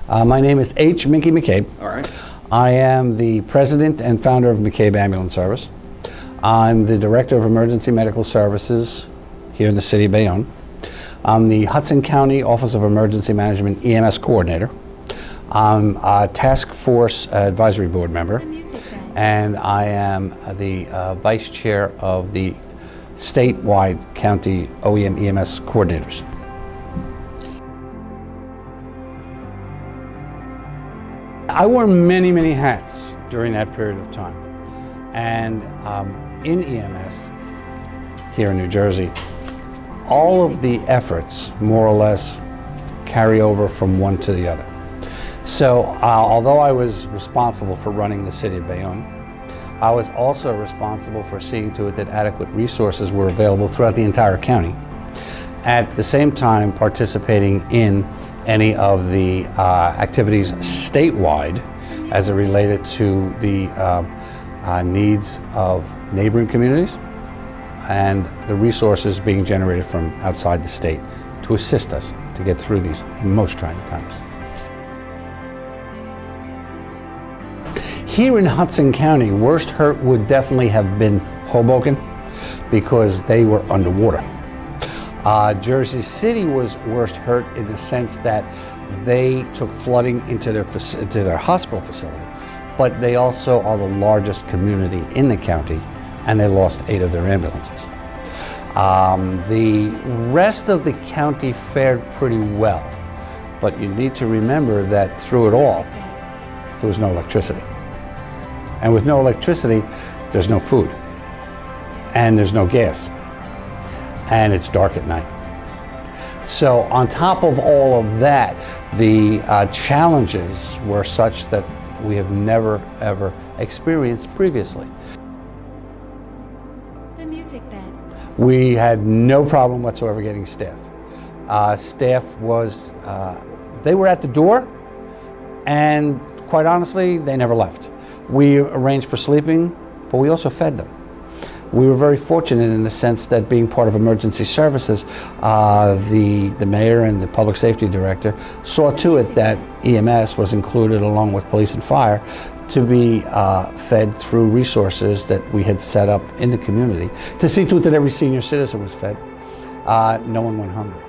My name is Mickey McCabe. All right. I am the president and founder of McCabe Ambulance Service. I'm the director of emergency medical services here in the city of Bayonne. I'm the Hudson County Office of Emergency Management EMS coordinator. I'm a task force advisory board member, and I am the vice chair of the statewide county OEM EMS coordinators. I wore many hats during that period of time. And in EMS here in New Jersey, all of the efforts more or less carry over from one to the other. So although I was responsible for running the city of Bayonne, I was also responsible for seeing to it that adequate resources were available throughout the entire county. At the same time, participating in any of the activities statewide as it related to the needs of neighboring communities and the resources being generated from outside the state to assist us to get through these most trying times. Here in Hudson County, worst hurt would definitely have been Hoboken because they were underwater. Jersey City was worst hurt in the sense that they took flooding into their hospital facility, but they also are the largest community in the county, and they lost 8 of their ambulances. The rest of the county fared pretty well, but you need to remember that through it all, there was no electricity. And with no electricity, there's no food, and there's no gas. And it's dark at night. So on top of all of that, the challenges were such that we have never ever experienced previously. The music bed. We had no problem whatsoever getting staff. Staff was, they were at the door, and quite honestly, they never left. We arranged for sleeping, but we also fed them. We were very fortunate in the sense that being part of emergency services, the mayor and the public safety director saw to it that EMS was included along with police and fire to be fed through resources that we had set up in the community to see to it that every senior citizen was fed. No one went hungry.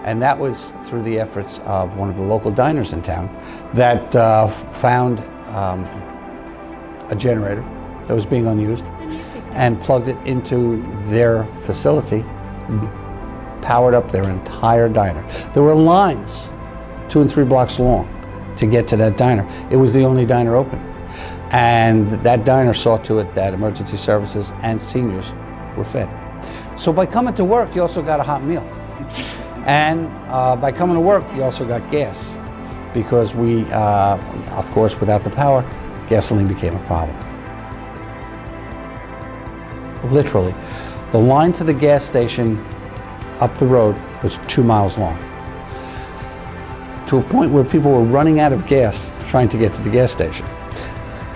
And that was through the efforts of one of the local diners in town that found a generator that was being unused and plugged it into their facility, powered up their entire diner. There were lines 2 and 3 blocks long to get to that diner. It was the only diner open. And that diner saw to it that emergency services and seniors were fed. So by coming to work, you also got a hot meal. And by coming to work, you also got gas, because we, of course, without the power, gasoline became a problem. Literally, the line to the gas station up the road was 2 miles long, to a point where people were running out of gas trying to get to the gas station.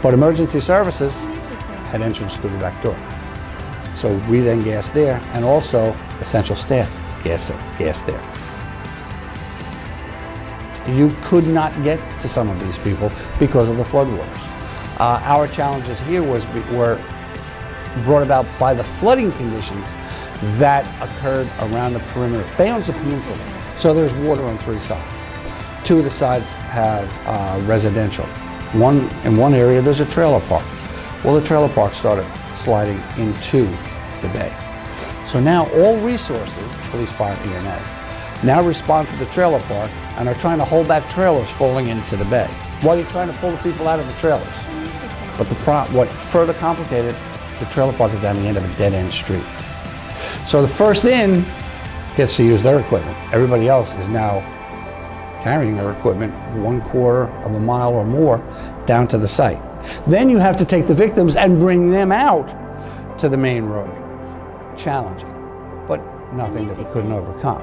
But emergency services had entrance through the back door. So we then gassed there, and also essential staff gassed there. You could not get to some of these people because of the floodwaters. Our challenges here were brought about by the flooding conditions that occurred around the perimeter. Bayonne's a peninsula, so there's water on 3 sides. 2 of the sides have residential. In one area, there's a trailer park. Well, the trailer park started sliding into the bay. So now all resources, police, fire, EMS, now respond to the trailer park and are trying to hold back trailers falling into the bay while you're trying to pull the people out of the trailers. But what further complicated, the trailer park is on the end of a dead-end street. So the first in gets to use their equipment. Everybody else is now carrying their equipment 1/4 of a mile or more down to the site. Then you have to take the victims and bring them out to the main road. Challenging, but nothing that we couldn't overcome.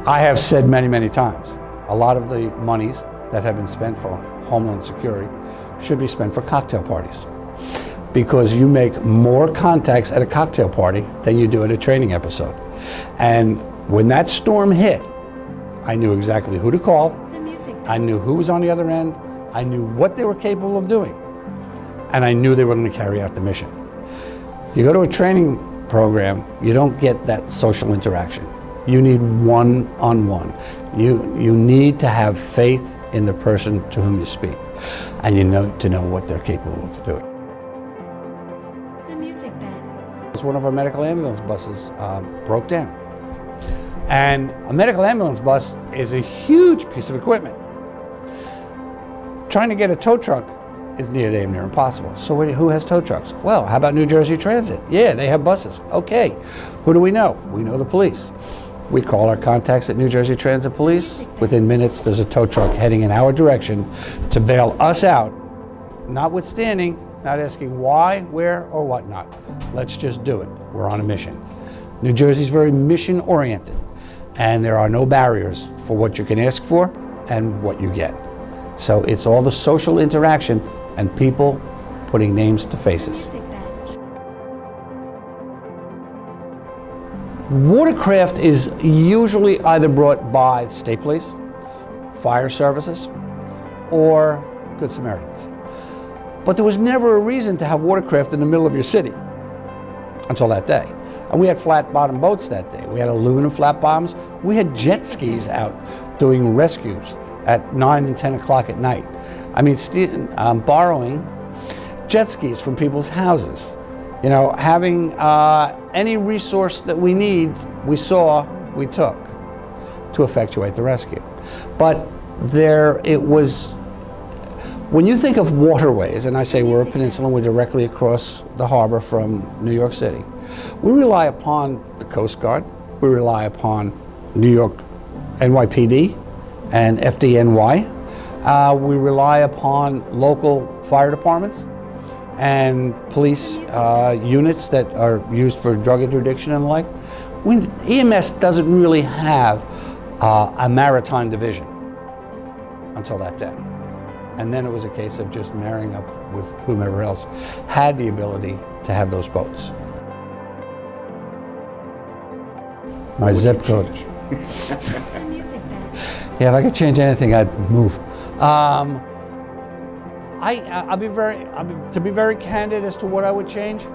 I have said many times, a lot of the monies that have been spent for Homeland Security should be spent for cocktail parties, because you make more contacts at a cocktail party than you do at a training episode. And when that storm hit, I knew exactly who to call. The music bed. I knew who was on the other end. I knew what they were capable of doing. And I knew they were going to carry out the mission. You go to a training program, you don't get that social interaction. You need one-on-one. You need to have faith in the person to whom you speak, and you know to know what they're capable of doing. The music bed. One of our medical ambulance buses broke down. And a medical ambulance bus is a huge piece of equipment. Trying to get a tow truck is near impossible. So who has tow trucks? Well, how about New Jersey Transit? Yeah, they have buses. Okay, who do we know? We know the police. We call our contacts at New Jersey Transit Police. Within minutes, there's a tow truck heading in our direction to bail us out, notwithstanding, not asking why, where, or whatnot. Let's just do it. We're on a mission. New Jersey's very mission-oriented, and there are no barriers for what you can ask for and what you get. So it's all the social interaction and people putting names to faces. Music bed. Watercraft is usually either brought by state police, fire services, or Good Samaritans. But there was never a reason to have watercraft in the middle of your city until that day. And we had flat bottom boats that day. We had aluminum flat bottoms. We had jet skis out doing rescues at 9 and 10 o'clock at night. I mean, borrowing jet skis from people's houses. You know, having any resource that we need, we saw, we took to effectuate the rescue. But it was, when you think of waterways, and I say we're a peninsula, we're directly across the harbor from New York City, we rely upon the Coast Guard, we rely upon New York NYPD and FDNY, we rely upon local fire departments and police units that are used for drug interdiction and the like. EMS doesn't really have a maritime division until that day. And then it was a case of just marrying up with whomever else had the ability to have those boats. My zip code. The music bed. Yeah, if I could change anything, I'd move. To be very candid as to what I would change,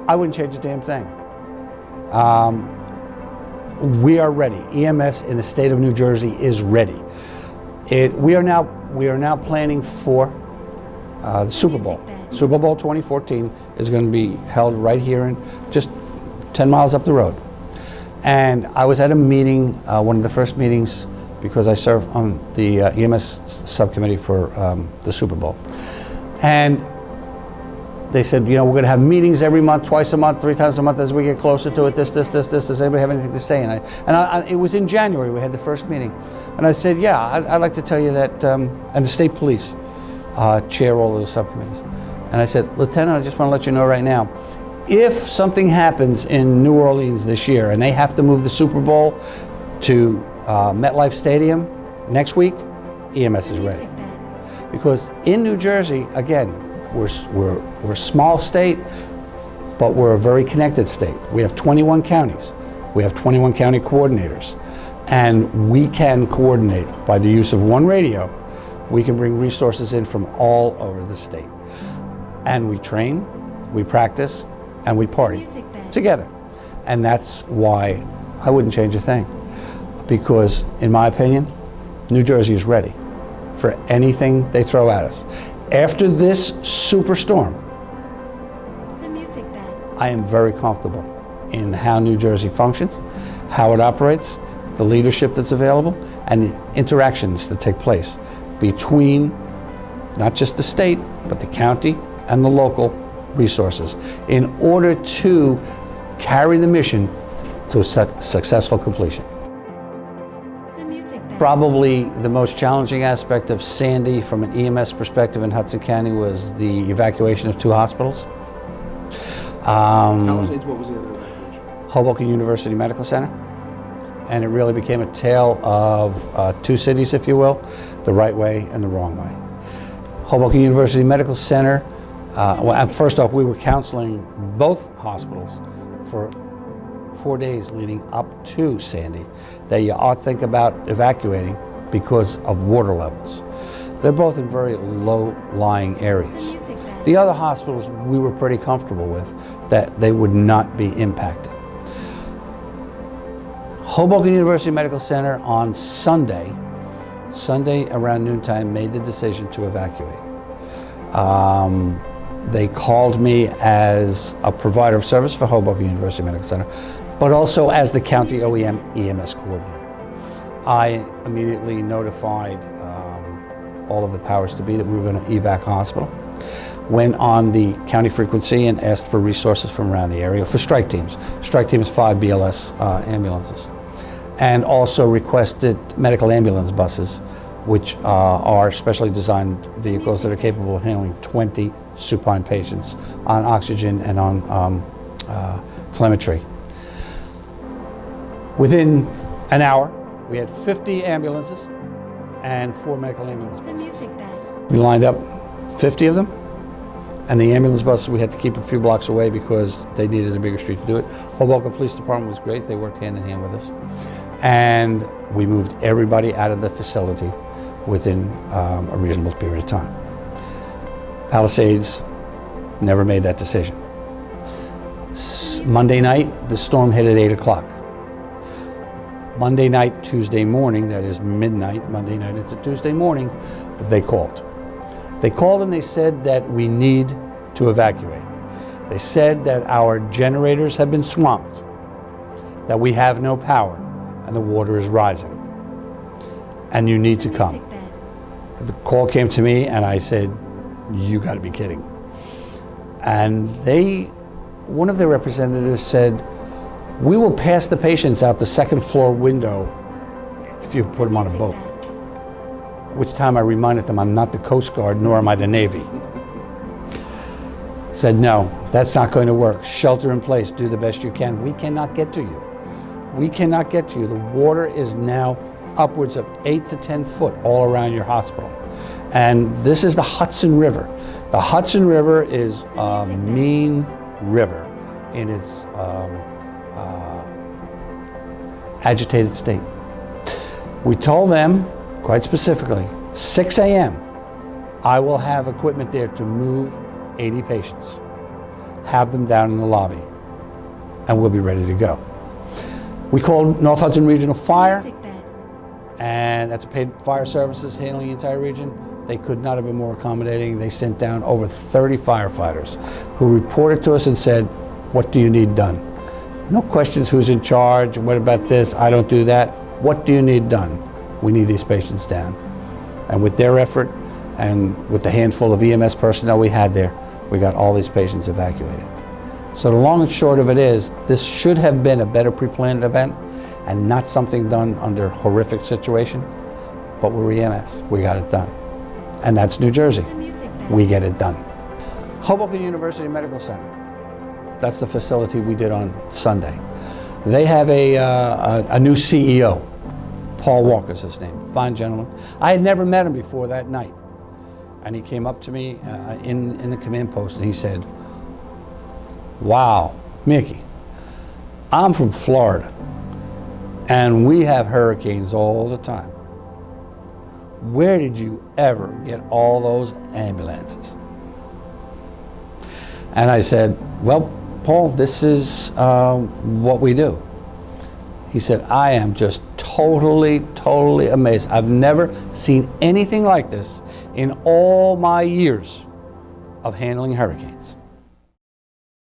I wouldn't change a damn thing. We are ready. EMS in the state of New Jersey is ready. We are now planning for the Super Bowl. Super Bowl 2014 is going to be held right here in just 10 miles up the road. And I was at a meeting, one of the first meetings, because I serve on the EMS subcommittee for the Super Bowl. And they said, you know, we're going to have meetings every month, twice a month, 3 times a month as we get closer to it, this. Does anybody have anything to say? And it was in January, we had the first meeting. And I said, yeah, I'd like to tell you that, and the state police chair all of the subcommittees. And I said, Lieutenant, I just want to let you know right now, if something happens in New Orleans this year and they have to move the Super Bowl to MetLife Stadium next week, EMS is ready. Because in New Jersey, again, we're a small state, but we're a very connected state. We have 21 counties. We have 21 county coordinators. And we can coordinate by the use of one radio. We can bring resources in from all over the state. And we train, we practice, and we party together. And that's why I wouldn't change a thing. Because, in my opinion, New Jersey is ready for anything they throw at us. After this superstorm, I am very comfortable in how New Jersey functions, how it operates, the leadership that's available, and the interactions that take place between not just the state, but the county and the local resources in order to carry the mission to a successful completion. Probably the most challenging aspect of Sandy from an EMS perspective in Hudson County was the evacuation of 2 hospitals. Palisades, what was the other evacuation? Hoboken University Medical Center. And it really became a tale of 2 cities, if you will, the right way and the wrong way. Hoboken University Medical Center, well, first off, we were counseling both hospitals for 4 days leading up to Sandy that you ought to think about evacuating because of water levels. They're both in very low-lying areas. Music bed. The other hospitals we were pretty comfortable with that they would not be impacted. Hoboken University Medical Center on Sunday around noontime, made the decision to evacuate. They called me as a provider of service for Hoboken University Medical Center, but also as the county OEM EMS coordinator. I immediately notified all of the powers to be that we were going to evac hospital. Went on the county frequency and asked for resources from around the area for strike teams. Strike team is 5 BLS ambulances. And also requested medical ambulance buses, which are specially designed vehicles that are capable of handling 20 supine patients on oxygen and on telemetry. Within an hour, we had 50 ambulances and 4 medical ambulance The buses. music bed. We lined up 50 of them, and the ambulance buses we had to keep a few blocks away because they needed a bigger street to do it. Hoboken Police Department was great. They worked hand in hand with us. And we moved everybody out of the facility within a reasonable period of time. Palisades never made that decision. Monday night, the storm hit at 8 o'clock. Monday night, Tuesday morning, that is midnight, Monday night into Tuesday morning, they called. They called and they said that we need to evacuate. They said that our generators have been swamped, that we have no power, and the water is rising, and you need to come. Music bed. The call came to me and I said, you got to be kidding. And one of their representatives said, we will pass the patients out the second floor window if you put them on a Music boat. bed. Which time I reminded them I'm not the Coast Guard, nor am I the Navy. Said, no, that's not going to work. Shelter in place, do the best you can. We cannot get to you. We cannot get to you. The water is now upwards of 8 to 10 foot all around your hospital. And this is the Hudson River. The Hudson River is a mean river in its agitated state. We told them, quite specifically, 6 a.m., I will have equipment there to move 80 patients. Have them down in the lobby, and we'll be ready to go. We called North Hudson Regional Fire, Music bed. and that's paid fire services handling the entire region. They could not have been more accommodating. They sent down over 30 firefighters who reported to us and said, what do you need done? No questions, who's in charge, what about this, I don't do that. What do you need done? We need these patients down. And with their effort and with the handful of EMS personnel we had there, we got all these patients evacuated. So the long and short of it is, this should have been a better pre-planned event and not something done under a horrific situation, but we're EMS, we got it done. And that's New Jersey, The music bed. we get it done. Hoboken University Medical Center, that's the facility we did on Sunday. They have a new CEO, Paul Walker's his name, fine gentleman. I had never met him before that night. And he came up to me in the command post and he said, wow, Mickey, I'm from Florida and we have hurricanes all the time. Where did you ever get all those ambulances? And I said, well, Paul, this is what we do. He said, I am just totally amazed. I've never seen anything like this in all my years of handling hurricanes.